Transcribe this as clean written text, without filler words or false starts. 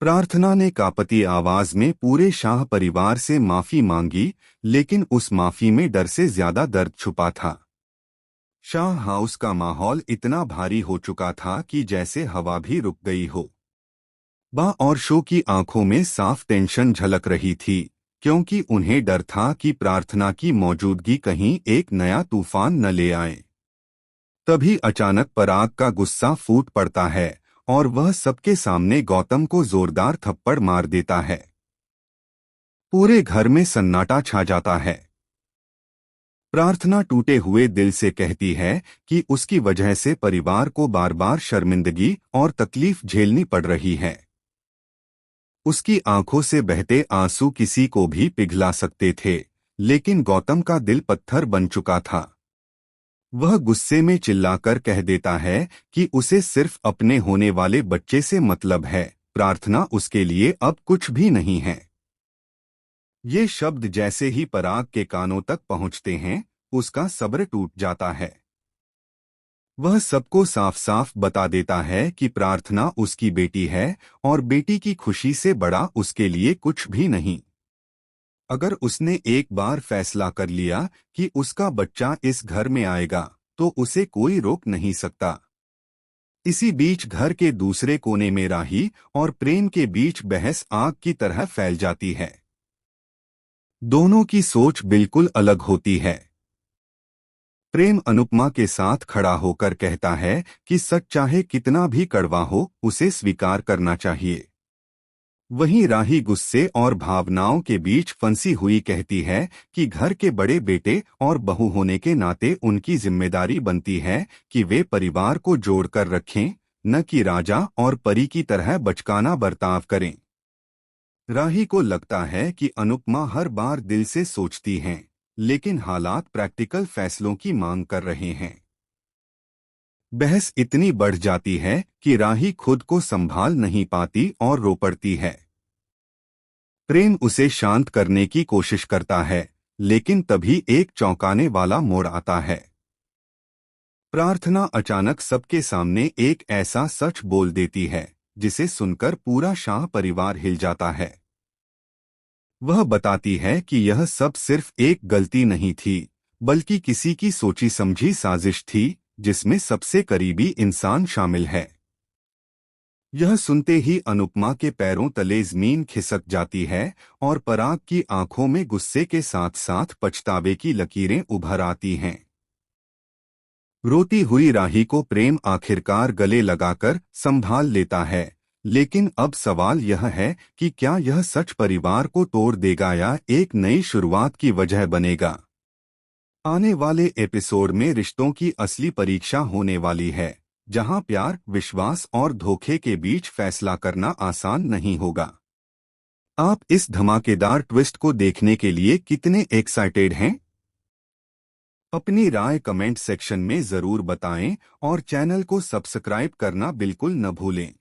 प्रार्थना ने कांपती आवाज में पूरे शाह परिवार से माफी मांगी, लेकिन उस माफी में डर से ज्यादा दर्द छुपा था। शाह हाउस का माहौल इतना भारी हो चुका था कि जैसे हवा भी रुक गई हो। बा और शो की आंखों में साफ टेंशन झलक रही थी, क्योंकि उन्हें डर था कि प्रार्थना की मौजूदगी कहीं एक नया तूफान न ले आए। तभी अचानक पराग का गुस्सा फूट पड़ता है और वह सबके सामने गौतम को जोरदार थप्पड़ मार देता है। पूरे घर में सन्नाटा छा जाता है। प्रार्थना टूटे हुए दिल से कहती है कि उसकी वजह से परिवार को बार बार शर्मिंदगी और तकलीफ झेलनी पड़ रही है। उसकी आंखों से बहते आंसू किसी को भी पिघला सकते थे, लेकिन गौतम का दिल पत्थर बन चुका था। वह गुस्से में चिल्लाकर कह देता है कि उसे सिर्फ अपने होने वाले बच्चे से मतलब है, प्रार्थना उसके लिए अब कुछ भी नहीं है। ये शब्द जैसे ही पराग के कानों तक पहुंचते हैं, उसका सब्र टूट जाता है। वह सबको साफ साफ बता देता है कि प्रार्थना उसकी बेटी है और बेटी की खुशी से बड़ा उसके लिए कुछ भी नहीं। अगर उसने एक बार फैसला कर लिया कि उसका बच्चा इस घर में आएगा, तो उसे कोई रोक नहीं सकता। इसी बीच घर के दूसरे कोने में राही और प्रेम के बीच बहस आग की तरह फैल जाती है। दोनों की सोच बिल्कुल अलग होती है। प्रेम अनुपमा के साथ खड़ा होकर कहता है कि सच चाहे कितना भी कड़वा हो, उसे स्वीकार करना चाहिए। वहीं राही गुस्से और भावनाओं के बीच फंसी हुई कहती है कि घर के बड़े बेटे और बहू होने के नाते उनकी जिम्मेदारी बनती है कि वे परिवार को जोड़कर रखें, न कि राजा और परी की तरह बचकाना बर्ताव करें। राही को लगता है कि अनुपमा हर बार दिल से सोचती हैं, लेकिन हालात प्रैक्टिकल फैसलों की मांग कर रहे हैं। बहस इतनी बढ़ जाती है कि राही खुद को संभाल नहीं पाती और रो पड़ती है। प्रेम उसे शांत करने की कोशिश करता है, लेकिन तभी एक चौंकाने वाला मोड़ आता है। प्रार्थना अचानक सबके सामने एक ऐसा सच बोल देती है, जिसे सुनकर पूरा शाह परिवार हिल जाता है। वह बताती है कि यह सब सिर्फ एक गलती नहीं थी, बल्कि किसी की सोची समझी साजिश थी, जिसमें सबसे करीबी इंसान शामिल है। यह सुनते ही अनुपमा के पैरों तले जमीन खिसक जाती है और पराग की आंखों में गुस्से के साथ साथ पछतावे की लकीरें उभर आती हैं। रोती हुई राही को प्रेम आखिरकार गले लगाकर संभाल लेता है, लेकिन अब सवाल यह है कि क्या यह सच परिवार को तोड़ देगा या एक नई शुरुआत की वजह बनेगा। आने वाले एपिसोड में रिश्तों की असली परीक्षा होने वाली है, जहां प्यार, विश्वास और धोखे के बीच फैसला करना आसान नहीं होगा। आप इस धमाकेदार ट्विस्ट को देखने के लिए कितने एक्साइटेड हैं? अपनी राय कमेंट सेक्शन में जरूर बताएं और चैनल को सब्सक्राइब करना बिल्कुल न भूलें।